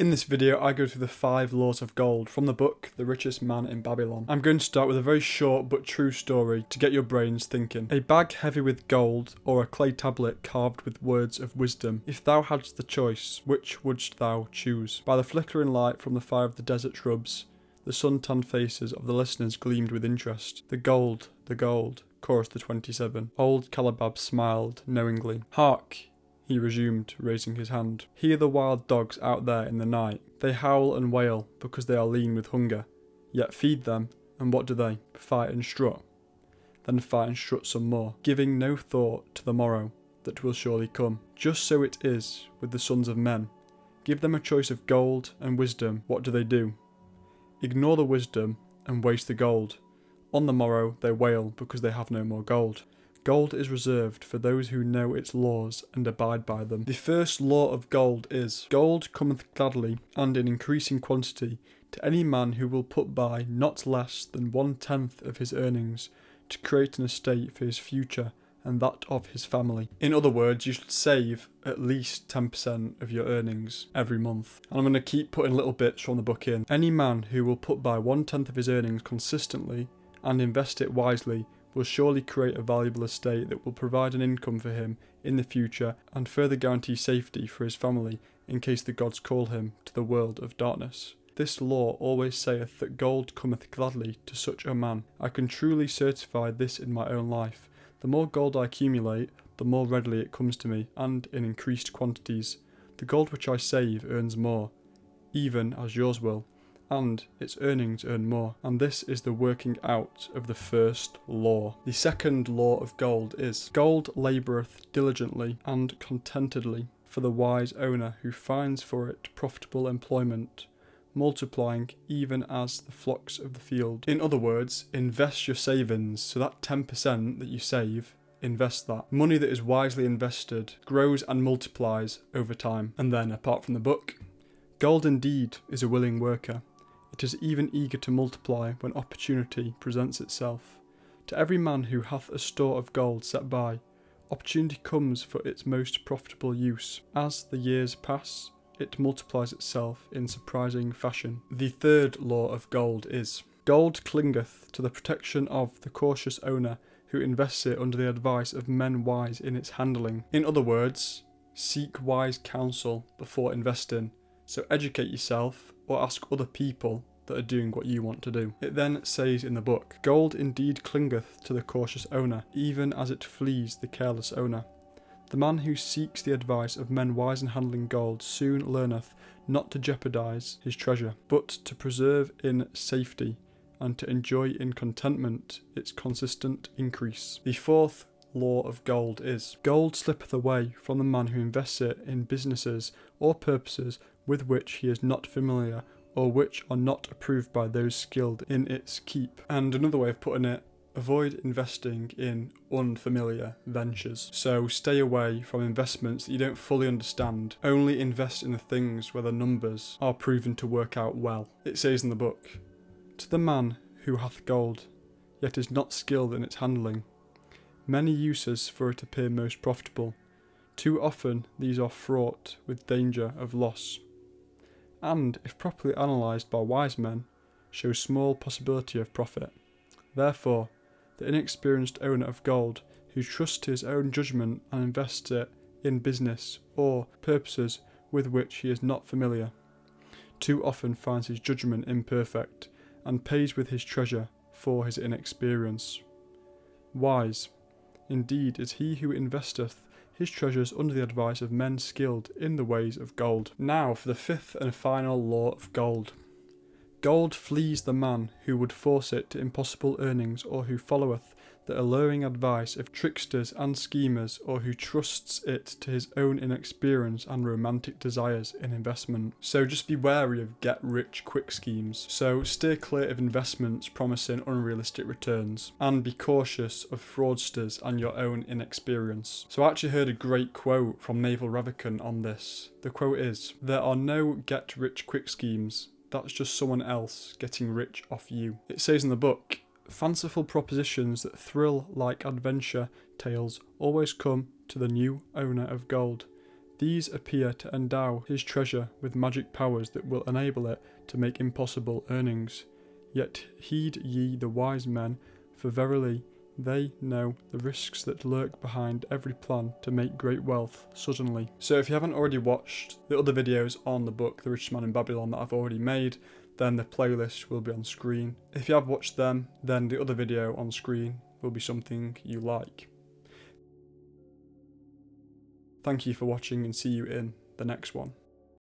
In this video, I go through the 5 laws of gold from the book, The Richest Man in Babylon. I'm going to start with a very short but true story to get your brains thinking. A bag heavy with gold, or a clay tablet carved with words of wisdom. If thou hadst the choice, which wouldst thou choose? By the flickering light from the fire of the desert shrubs, the sun-tanned faces of the listeners gleamed with interest. The gold, chorused the 27. Old Calabab smiled knowingly. Hark! He resumed, raising his hand. Hear the wild dogs out there in the night. They howl and wail because they are lean with hunger. Yet feed them, and what do they? Fight and strut. Then fight and strut some more, giving no thought to the morrow that will surely come. Just so it is with the sons of men. Give them a choice of gold and wisdom, what do? Ignore the wisdom and waste the gold. On the morrow they wail because they have no more gold. Gold is reserved for those who know its laws and abide by them. The first law of gold is, gold cometh gladly and in increasing quantity to any man who will put by not less than 1/10 of his earnings to create an estate for his future and that of his family. In other words, you should save at least 10% of your earnings every month. And I'm going to keep putting little bits from the book in. Any man who will put by 1/10 of his earnings consistently and invest it wisely will surely create a valuable estate that will provide an income for him in the future and further guarantee safety for his family in case the gods call him to the world of darkness. This law always saith that gold cometh gladly to such a man. I can truly certify this in my own life. The more gold I accumulate, the more readily it comes to me, and in increased quantities. The gold which I save earns more, even as yours will, and its earnings earn more. And this is the working out of the first law. The second law of gold is, gold laboureth diligently and contentedly for the wise owner who finds for it profitable employment, multiplying even as the flocks of the field. In other words, invest your savings, so that 10% that you save, invest that. Money that is wisely invested grows and multiplies over time. And then, apart from the book, gold indeed is a willing worker. It is even eager to multiply when opportunity presents itself. To every man who hath a store of gold set by, opportunity comes for its most profitable use. As the years pass, it multiplies itself in surprising fashion. The third law of gold is, gold clingeth to the protection of the cautious owner who invests it under the advice of men wise in its handling. In other words, seek wise counsel before investing. So educate yourself or ask other people that are doing what you want to do. It then says in the book, gold indeed clingeth to the cautious owner, even as it flees the careless owner. The man who seeks the advice of men wise in handling gold soon learneth not to jeopardize his treasure, but to preserve in safety and to enjoy in contentment its consistent increase. The fourth law of gold is, gold slippeth away from the man who invests it in businesses or purposes with which he is not familiar or which are not approved by those skilled in its keep. And another way of putting it, avoid investing in unfamiliar ventures. So stay away from investments that you don't fully understand. Only invest in the things where the numbers are proven to work out well. It says in the book, to the man who hath gold, yet is not skilled in its handling, many uses for it appear most profitable. Too often these are fraught with danger of loss, and, if properly analysed by wise men, show small possibility of profit. Therefore, the inexperienced owner of gold, who trusts to his own judgment and invests it in business or purposes with which he is not familiar, too often finds his judgment imperfect, and pays with his treasure for his inexperience. Wise, indeed, is he who investeth his treasures under the advice of men skilled in the ways of gold. Now for the fifth and final law of gold. Gold flees the man who would force it to impossible earnings, or who followeth the alluring advice of tricksters and schemers, or who trusts it to his own inexperience and romantic desires in investment. So just be wary of get-rich-quick schemes. So steer clear of investments promising unrealistic returns, and be cautious of fraudsters and your own inexperience. So I actually heard a great quote from Naval Ravikant on this. The quote is, there are no get-rich-quick schemes. That's just someone else getting rich off you. It says in the book, fanciful propositions that thrill like adventure tales always come to the new owner of gold. These appear to endow his treasure with magic powers that will enable it to make impossible earnings. Yet heed ye the wise men, for verily they know the risks that lurk behind every plan to make great wealth suddenly. So if you haven't already watched the other videos on the book The Richest Man in Babylon that I've already made, then the playlist will be on screen. If you have watched them, then the other video on screen will be something you like. Thank you for watching and see you in the next one.